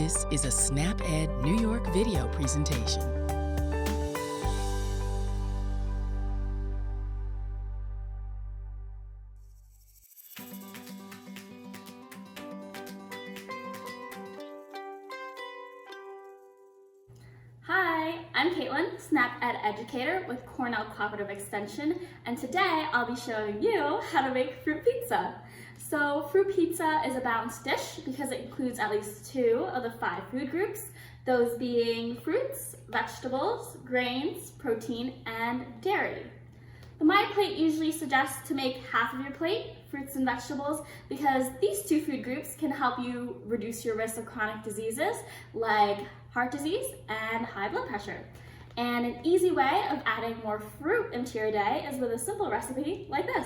This is a SnapEd New York video presentation. Hi, I'm Caitlin, SnapEd educator with Cornell Cooperative Extension, and today I'll be showing you how to make fruit pizza. So fruit pizza is a balanced dish because it includes at least 2 of the 5 food groups, those being fruits, vegetables, grains, protein, and dairy. The My Plate usually suggests to make half of your plate fruits and vegetables because these 2 food groups can help you reduce your risk of chronic diseases like heart disease and high blood pressure. And an easy way of adding more fruit into your day is with a simple recipe like this.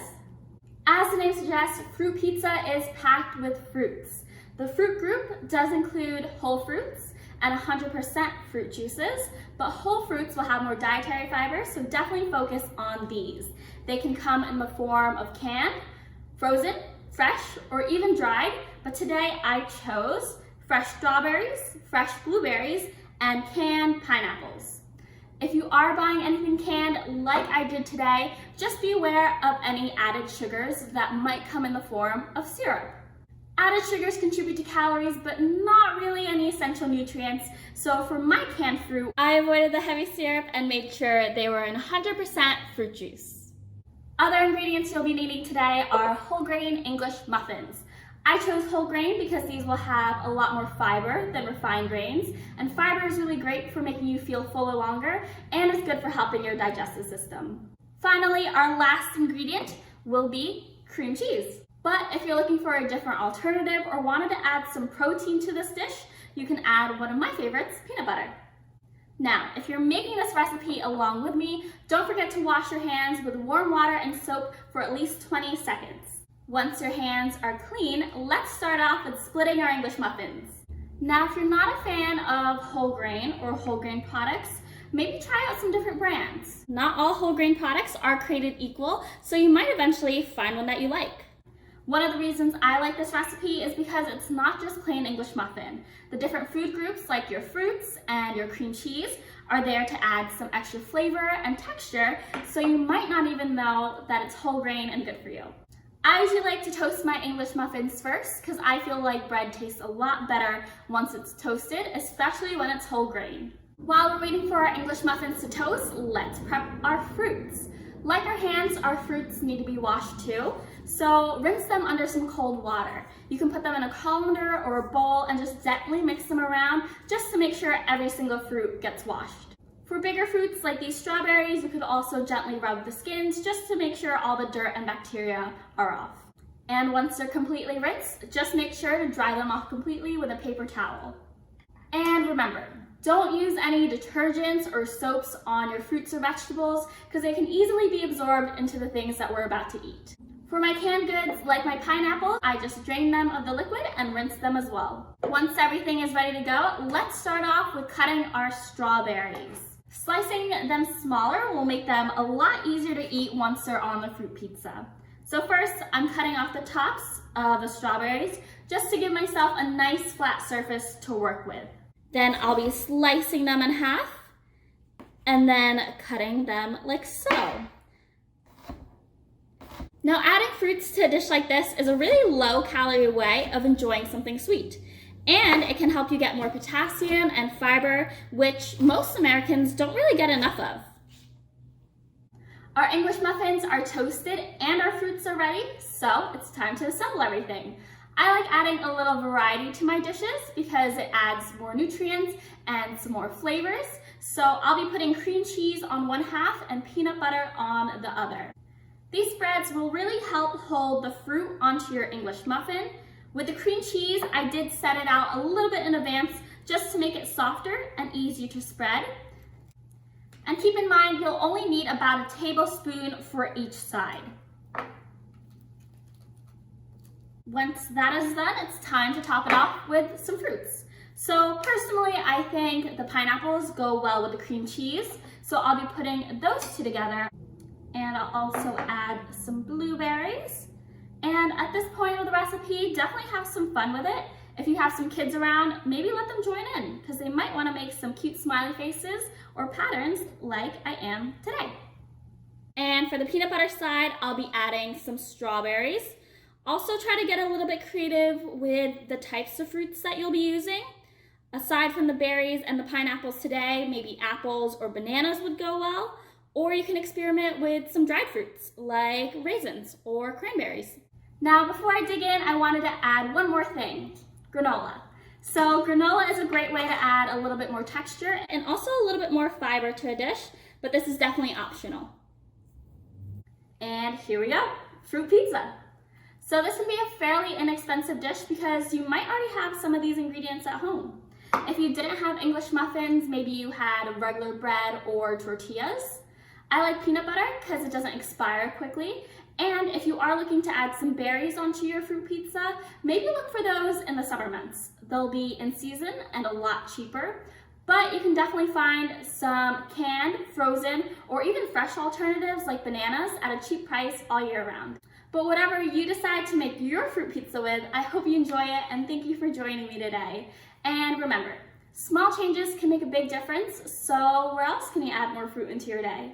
As the name suggests, fruit pizza is packed with fruits. The fruit group does include whole fruits and 100% fruit juices, but whole fruits will have more dietary fiber, so definitely focus on these. They can come in the form of canned, frozen, fresh, or even dried, but today I chose fresh strawberries, fresh blueberries, and canned pineapples. If you are buying anything canned like I did today, just be aware of any added sugars that might come in the form of syrup. Added sugars contribute to calories, but not really any essential nutrients. So for my canned fruit, I avoided the heavy syrup and made sure they were in 100% fruit juice. Other ingredients you'll be needing today are whole grain English muffins. I chose whole grain because these will have a lot more fiber than refined grains, and fiber is really great for making you feel fuller longer, and it's good for helping your digestive system. Finally, our last ingredient will be cream cheese. But if you're looking for a different alternative or wanted to add some protein to this dish, you can add one of my favorites, peanut butter. Now, if you're making this recipe along with me, don't forget to wash your hands with warm water and soap for at least 20 seconds. Once your hands are clean, let's start off with splitting our English muffins. Now, if you're not a fan of whole grain or whole grain products, maybe try out some different brands. Not all whole grain products are created equal, so you might eventually find one that you like. One of the reasons I like this recipe is because it's not just plain English muffin. The different food groups like your fruits and your cream cheese are there to add some extra flavor and texture, so you might not even know that it's whole grain and good for you. I usually like to toast my English muffins first because I feel like bread tastes a lot better once it's toasted, especially when it's whole grain. While we're waiting for our English muffins to toast, let's prep our fruits. Like our hands, our fruits need to be washed too, so rinse them under some cold water. You can put them in a colander or a bowl and just gently mix them around just to make sure every single fruit gets washed. For bigger fruits like these strawberries, you could also gently rub the skins just to make sure all the dirt and bacteria are off. And once they're completely rinsed, just make sure to dry them off completely with a paper towel. And remember, don't use any detergents or soaps on your fruits or vegetables because they can easily be absorbed into the things that we're about to eat. For my canned goods, like my pineapple, I just drain them of the liquid and rinse them as well. Once everything is ready to go, let's start off with cutting our strawberries. Slicing them smaller will make them a lot easier to eat once they're on the fruit pizza. So first, I'm cutting off the tops of the strawberries just to give myself a nice flat surface to work with. Then I'll be slicing them in half and then cutting them like so. Now, adding fruits to a dish like this is a really low-calorie way of enjoying something sweet. And it can help you get more potassium and fiber, which most Americans don't really get enough of. Our English muffins are toasted and our fruits are ready, so it's time to assemble everything. I like adding a little variety to my dishes because it adds more nutrients and some more flavors. So I'll be putting cream cheese on one half and peanut butter on the other. These spreads will really help hold the fruit onto your English muffin. With the cream cheese, I did set it out a little bit in advance just to make it softer and easier to spread. And keep in mind, you'll only need about a tablespoon for each side. Once that is done, it's time to top it off with some fruits. So personally, I think the pineapples go well with the cream cheese, so I'll be putting those 2 together. And I'll also add some blueberries. And at this point of the recipe, definitely have some fun with it. If you have some kids around, maybe let them join in because they might want to make some cute smiley faces or patterns like I am today. And for the peanut butter side, I'll be adding some strawberries. Also try to get a little bit creative with the types of fruits that you'll be using. Aside from the berries and the pineapples today, maybe apples or bananas would go well. Or you can experiment with some dried fruits like raisins or cranberries. Now, before I dig in, I wanted to add one more thing, granola. So granola is a great way to add a little bit more texture and also a little bit more fiber to a dish, but this is definitely optional. And here we go, fruit pizza. So this can be a fairly inexpensive dish because you might already have some of these ingredients at home. If you didn't have English muffins, maybe you had regular bread or tortillas. I like peanut butter because it doesn't expire quickly. And if you are looking to add some berries onto your fruit pizza, maybe look for those in the summer months. They'll be in season and a lot cheaper. But you can definitely find some canned, frozen, or even fresh alternatives like bananas at a cheap price all year round. But whatever you decide to make your fruit pizza with, I hope you enjoy it and thank you for joining me today. And remember, small changes can make a big difference, so where else can you add more fruit into your day?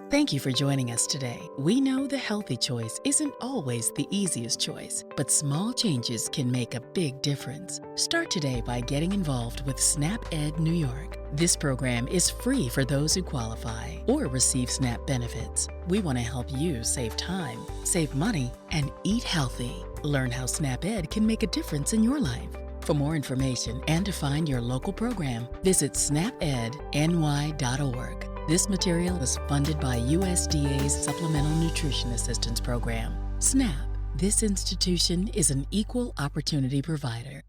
Thank you for joining us today. We know the healthy choice isn't always the easiest choice, but small changes can make a big difference. Start today by getting involved with SNAP Ed New York. This program is free for those who qualify or receive SNAP benefits. We want to help you save time, save money, and eat healthy. Learn how SNAP Ed can make a difference in your life. For more information and to find your local program, visit snapedny.org. This material is funded by USDA's Supplemental Nutrition Assistance Program. SNAP. This institution is an equal opportunity provider.